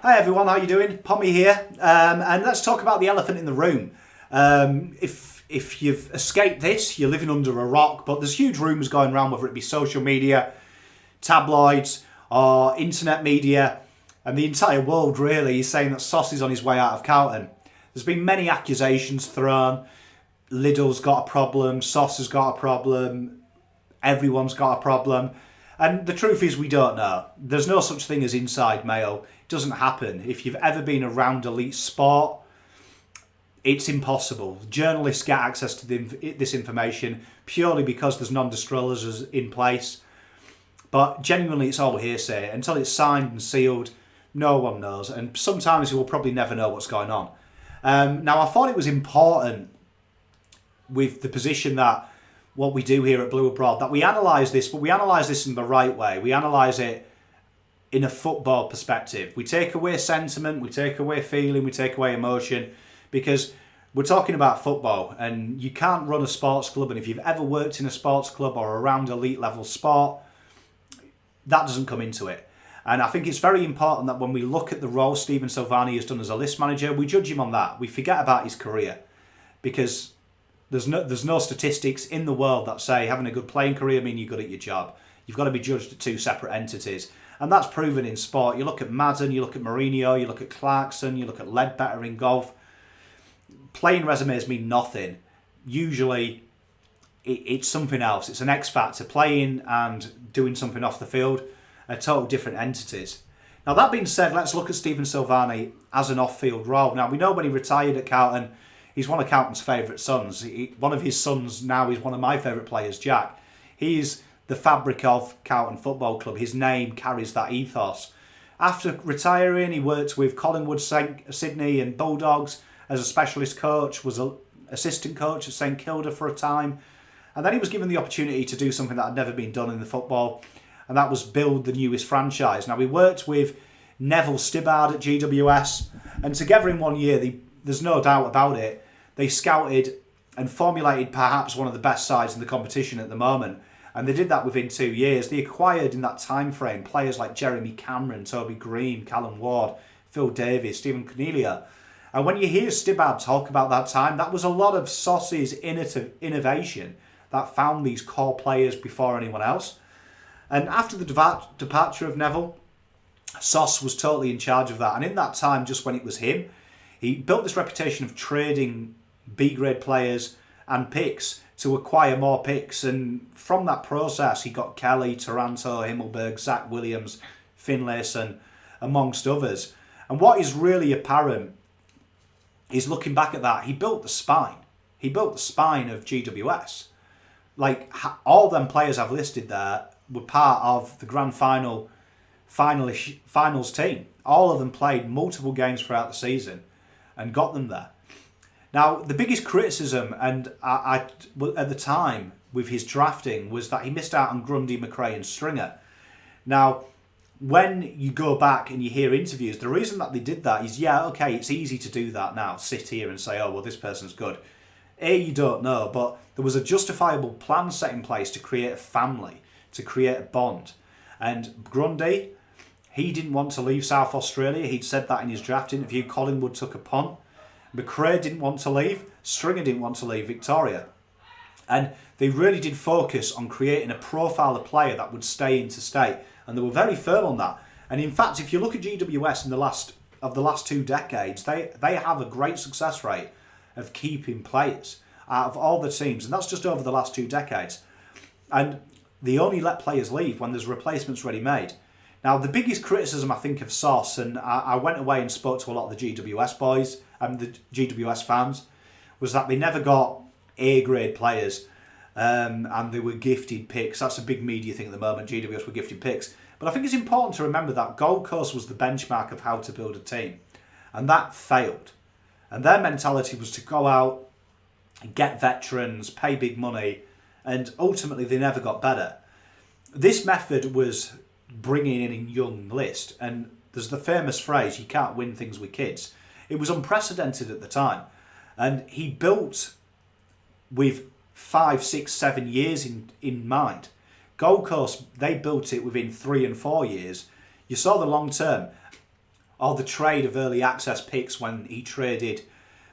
Hi everyone, how you doing? Pommy here, and let's talk about the elephant in the room. If you've escaped this, you're living under a rock, but there's huge rumours going around, whether it be social media, tabloids, or internet media, and the entire world really is saying that SOS is on his way out of Carlton. There's been many accusations thrown. Lidl's got a problem, SOS has got a problem, everyone's got a problem. And the truth is, we don't know. There's no such thing as inside mail. It doesn't happen. If you've ever been around elite sport, it's impossible. Journalists get access to this information purely because there's non-disclosures in place. But genuinely, it's all hearsay. Until it's signed and sealed, no one knows. And sometimes you will probably never know what's going on. Now, I thought it was important with the position that what we do here at Blue Abroad, that we analyse this, but we analyse this in the right way. We analyse it in a football perspective. We take away sentiment, we take away feeling, we take away emotion, because we're talking about football, and you can't run a sports club, and if you've ever worked in a sports club or around elite level sport, that doesn't come into it. And I think it's very important that when we look at the role Stephen Silvagni has done as a list manager, we judge him on that. We forget about his career, because there's no statistics in the world that say having a good playing career mean you're good at your job. You've got to be judged at two separate entities. And that's proven in sport. You look at Madden, you look at Mourinho, you look at Clarkson, you look at Ledbetter in golf. Playing resumes mean nothing. Usually it's something else. It's an X factor. Playing and doing something off the field are total different entities. Now, that being said, let's look at Stephen Silvagni as an off-field role. Now, we know when he retired at Carlton, he's one of Carlton's favourite sons. One of his sons now is one of my favourite players, Jack. He's the fabric of Carlton Football Club. His name carries that ethos. After retiring, he worked with Collingwood, Sydney and Bulldogs as a specialist coach, was an assistant coach at St Kilda for a time. And then he was given the opportunity to do something that had never been done in the football, and that was build the newest franchise. Now, he worked with Neville Stibbard at GWS, and together in 1 year, there's no doubt about it, they scouted and formulated perhaps one of the best sides in the competition at the moment. And they did that within 2 years. They acquired in that time frame players like Jeremy Cameron, Toby Green, Callum Ward, Phil Davies, Stephen Cornelia. And when you hear Stibbard talk about that time, that was a lot of SOS's innovation that found these core players before anyone else. And after the departure of Neville, SOS was totally in charge of that. And in that time, just when it was him, he built this reputation of trading B-grade players and picks to acquire more picks, and from that process he got Kelly, Taranto, Himmelberg, Zach Williams, Finlayson, amongst others. And what is really apparent is, looking back at that, he built the spine. He built the spine of GWS. Like, all them players I've listed there were part of the grand finals team. All of them played multiple games throughout the season and got them there. Now, the biggest criticism, and I at the time with his drafting, was that he missed out on Grundy, McRae and Stringer. Now, when you go back and you hear interviews, the reason that they did that is, yeah, okay, it's easy to do that now, sit here and say, oh, well, this person's good. You don't know, but there was a justifiable plan set in place to create a family, to create a bond. And Grundy, he didn't want to leave South Australia. He'd said that in his draft interview. Collingwood took a punt. McRae didn't want to leave. Stringer didn't want to leave Victoria. And they really did focus on creating a profile of player that would stay interstate. And they were very firm on that. And in fact, if you look at GWS in the last 2 decades, they have a great success rate of keeping players out of all the teams. And that's just over the last 2 decades. And they only let players leave when there's replacements ready made. Now, the biggest criticism, I think, of SOS, and I went away and spoke to a lot of the GWS boys and the GWS fans, was that they never got A-grade players, and they were gifted picks. That's a big media thing at the moment. GWS were gifted picks. But I think it's important to remember that Gold Coast was the benchmark of how to build a team, and that failed. And their mentality was to go out and get veterans, pay big money, and ultimately they never got better. This method was bringing in a young list, and there's the famous phrase, you can't win things with kids. It was unprecedented at the time, and he built with 5, 6, 7 years in mind. Gold Coast, they built it within 3 and 4 years. You saw the long term. or the trade of early access picks when he traded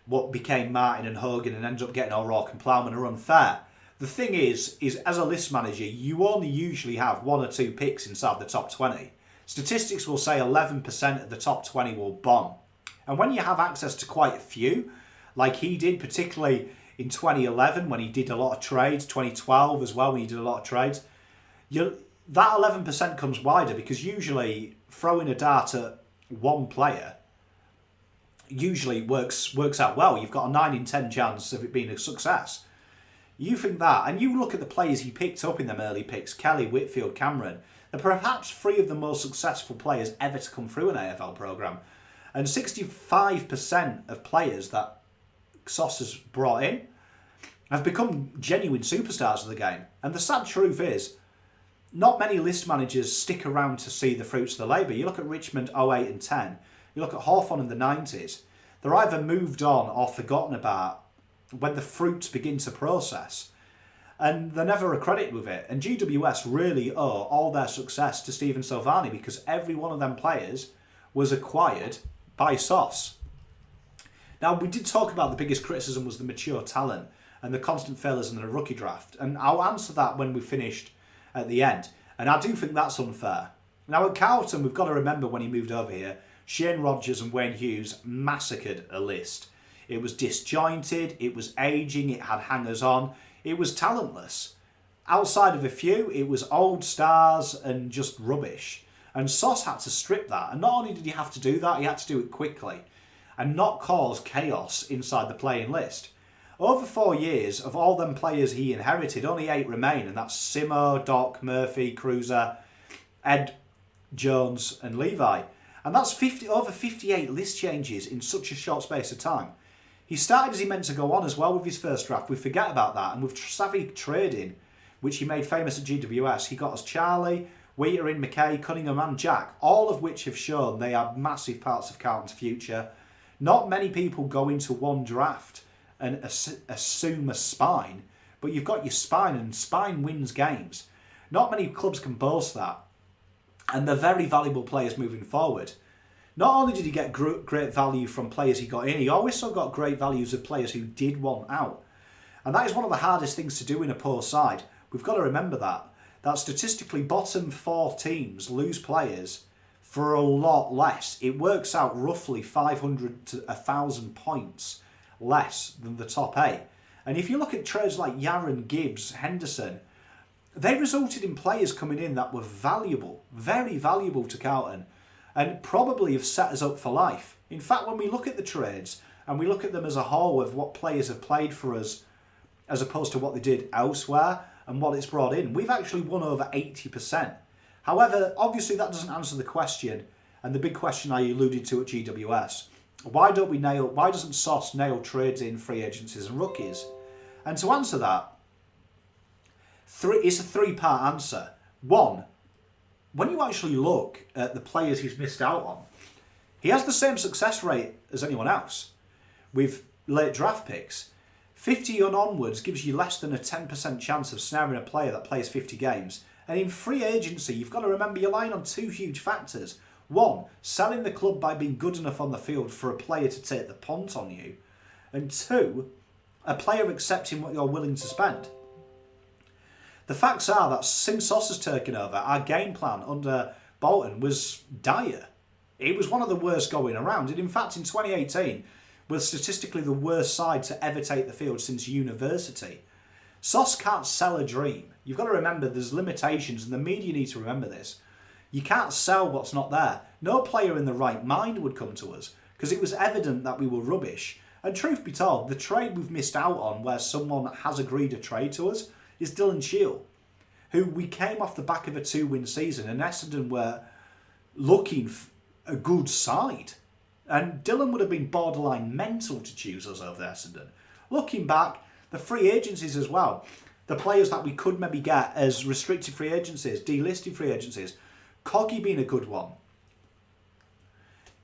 what became Martin and Hogan and ended up getting O'Rourke and Plowman are unfair. The thing is as a list manager, you only usually have 1 or 2 picks inside the top 20. Statistics will say 11% of the top 20 will bomb. And when you have access to quite a few, like he did, particularly in 2011 when he did a lot of trades, 2012 as well when he did a lot of trades, that 11% comes wider because usually throwing a dart at one player usually works out well. You've got a 9 in 10 chance of it being a success. You think that, and you look at the players he picked up in them early picks, Kelly, Whitfield, Cameron, they're perhaps 3 of the most successful players ever to come through an AFL programme. And 65% of players that SOS has brought in have become genuine superstars of the game. And the sad truth is, not many list managers stick around to see the fruits of the labour. You look at Richmond 08 and 10, you look at Hawthorn in the 90s, they're either moved on or forgotten about when the fruits begin to process. And they're never accredited with it. And GWS really owe all their success to Stephen Silvagni because every one of them players was acquired by SOS. Now, we did talk about the biggest criticism was the mature talent and the constant failures in the rookie draft. And I'll answer that when we finished at the end. And I do think that's unfair. Now, at Carlton, we've got to remember when he moved over here, Shane Rogers and Wayne Hughes massacred a list. It was disjointed, it was ageing, it had hangers-on, it was talentless. Outside of a few, it was old stars and just rubbish. And SOS had to strip that. And not only did he have to do that, he had to do it quickly and not cause chaos inside the playing list. Over 4 years, of all them players he inherited, only 8 remain, and that's Simo, Doc, Murphy, Cruiser, Ed, Jones and Levi. And that's over 58 list changes in such a short space of time. He started as he meant to go on as well with his first draft. We forget about that. And with savvy trading, which he made famous at GWS, he got us Charlie, Wheater, McKay, Cunningham and Jack, all of which have shown they are massive parts of Carlton's future. Not many people go into one draft and assume a spine, but you've got your spine and spine wins games. Not many clubs can boast that. And they're very valuable players moving forward. Not only did he get great value from players he got in, he also got great values of players who did want out. And that is one of the hardest things to do in a poor side. We've got to remember that statistically bottom 4 teams lose players for a lot less. It works out roughly 500 to 1,000 points less than the top 8. And if you look at trades like Yaron, Gibbs, Henderson, they resulted in players coming in that were valuable, very valuable to Carlton, and probably have set us up for life. In fact, when we look at the trades and we look at them as a whole of what players have played for us as opposed to what they did elsewhere and what it's brought in, we've actually won over 80%. However, obviously that doesn't answer the question, and the big question I alluded to at GWS. Why doesn't SOS nail trades in free agencies and rookies? And to answer that, it's a 3-part answer. 1, when you actually look at the players he's missed out on, he has the same success rate as anyone else with late draft picks. 50 and onwards gives you less than a 10% chance of snaring a player that plays 50 games. And in free agency, you've got to remember you're relying on 2 huge factors. 1, selling the club by being good enough on the field for a player to take the punt on you. And 2, a player accepting what you're willing to spend. The facts are that since SOS has taken over, our game plan under Bolton was dire. It was one of the worst going around. And in fact, in 2018, was statistically the worst side to ever take the field since university. SOS can't sell a dream. You've got to remember there's limitations, and the media need to remember this. You can't sell what's not there. No player in the right mind would come to us, because it was evident that we were rubbish. And truth be told, the trade we've missed out on where someone has agreed a trade to us is Dylan Shield, who we came off the back of a 2-win season, and Essendon were looking a good side. And Dylan would have been borderline mental to choose us over Essendon. Looking back, the free agencies as well, the players that we could maybe get as restricted free agencies, delisted free agencies, Coggy being a good one.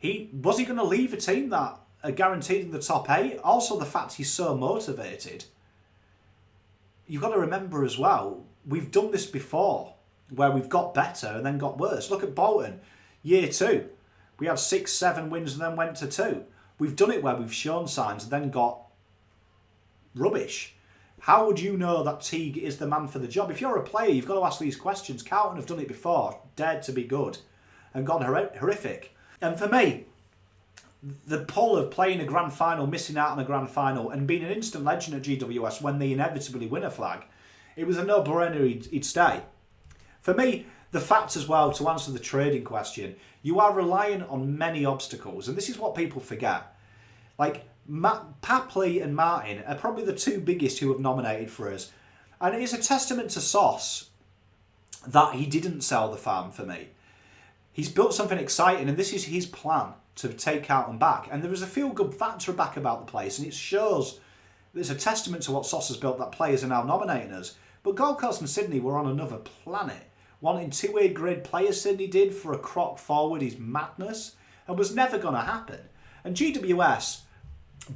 Was he going to leave a team that are guaranteed in the top 8? Also the fact he's so motivated. You've got to remember as well, we've done this before, where we've got better and then got worse. Look at Bolton, year 2. We had 6, 7 wins and then went to 2. We've done it where we've shown signs and then got rubbish. How would you know that Teague is the man for the job? If you're a player, you've got to ask these questions. Carlton have done it before, dared to be good, and gone horrific. And for me, the pull of playing a grand final, missing out on a grand final, and being an instant legend at GWS when they inevitably win a flag, it was a no-brainer he'd stay. For me, the fact as well, to answer the trading question, you are relying on many obstacles, and this is what people forget. Like, Papley and Martin are probably the 2 biggest who have nominated for us. And it is a testament to SOS that he didn't sell the farm for me. He's built something exciting, and this is his plan to take Carlton back. And there is a feel-good factor back about the place, and it shows there's a testament to what SOS has built that players are now nominating us. But Gold Coast and Sydney were on another planet. Wanting 2A grade players Sydney did for a croc forward is madness and was never going to happen. And GWS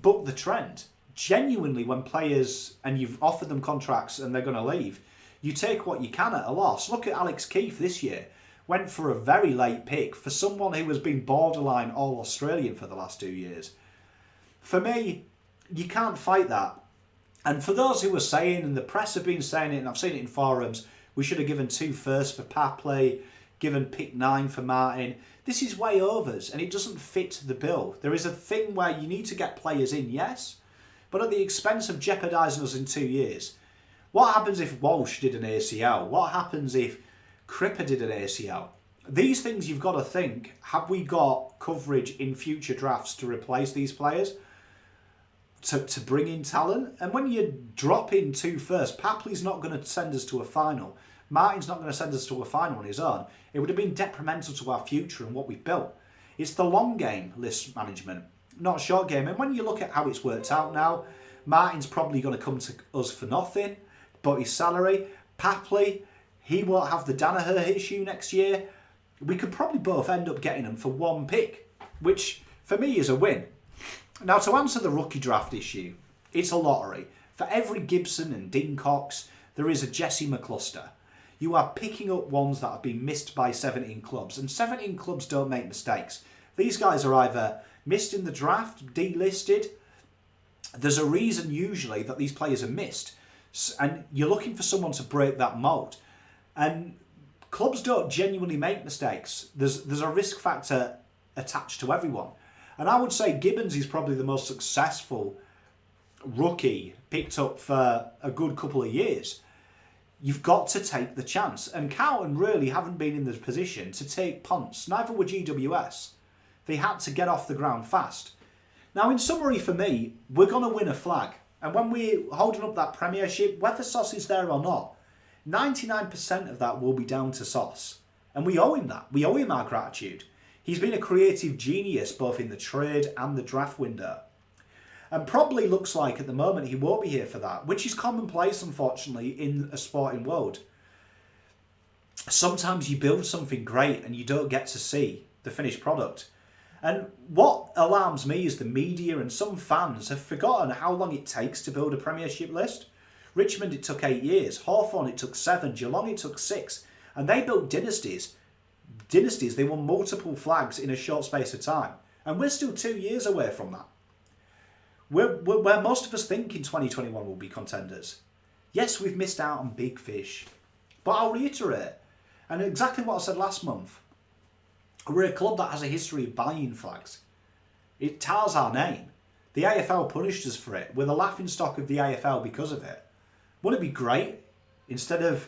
bucked the trend. Genuinely, when players, and you've offered them contracts and they're going to leave, you take what you can at a loss. Look at Alex Keefe this year. Went for a very late pick for someone who has been borderline all-Australian for the last 2 years. For me, you can't fight that. And for those who are saying, and the press have been saying it, and I've seen it in forums, we should have given 2 firsts for Papley, given pick 9 for Martin. This is way overs, and it doesn't fit the bill. There is a thing where you need to get players in, yes, but at the expense of jeopardising us in 2 years. What happens if Walsh did an ACL? What happens if Cripper did an ACL? These things you've got to think, have we got coverage in future drafts to replace these players? To bring in talent? And when you drop in 2 firsts, Papley's not going to send us to a final. Martin's not going to send us to a final on his own. It would have been detrimental to our future and what we've built. It's the long game list management, not short game. And when you look at how it's worked out now, Martin's probably going to come to us for nothing, but his salary. Papley, he won't have the Danaher issue next year. We could probably both end up getting him for 1 pick, which for me is a win. Now, to answer the rookie draft issue, it's a lottery. For every Gibson and Dean Cox, there is a Jesse McCluster. You are picking up ones that have been missed by 17 clubs, and 17 clubs don't make mistakes. These guys are either missed in the draft, delisted. There's a reason usually that these players are missed, and you're looking for someone to break that mold. And clubs don't genuinely make mistakes. There's a risk factor attached to everyone. And I would say Gibbons is probably the most successful rookie picked up for a good couple of years. You've got to take the chance. And Carlton really haven't been in the position to take punts. Neither were GWS. They had to get off the ground fast. Now, in summary for me, we're going to win a flag. And when we're holding up that Premiership, whether SOS is there or not, 99% of that will be down to SOS. And we owe him that. We owe him our gratitude. He's been a creative genius both in the trade and the draft window. And probably looks like at the moment he won't be here for that, which is commonplace, unfortunately, in a sporting world. Sometimes you build something great and you don't get to see the finished product. And what alarms me is the media and some fans have forgotten how long it takes to build a Premiership list. Richmond, it took 8 years. Hawthorn, it took 7. Geelong, it took 6. And they built dynasties. They won multiple flags in a short space of time. And we're still 2 years away from that. Where most of us think in 2021 will be contenders. Yes, we've missed out on big fish. But I'll reiterate, and exactly what I said last month, we're a club that has a history of buying flags. It tars our name. The AFL punished us for it. We're the laughingstock of the AFL because of it. Wouldn't it be great? Instead of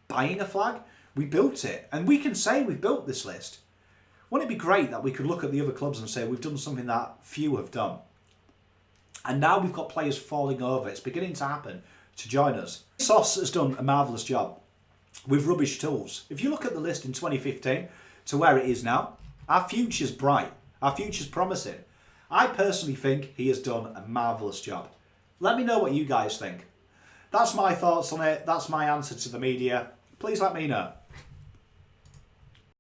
buying a flag, we built it. And we can say we've built this list. Wouldn't it be great that we could look at the other clubs and say we've done something that few have done? And now we've got players falling over. It's beginning to happen to join us. SOS has done a marvellous job with rubbish tools. If you look at the list in 2015 to where it is now, our future's bright. Our future's promising. I personally think he has done a marvellous job. Let me know what you guys think. That's my thoughts on it. That's my answer to the media. Please let me know.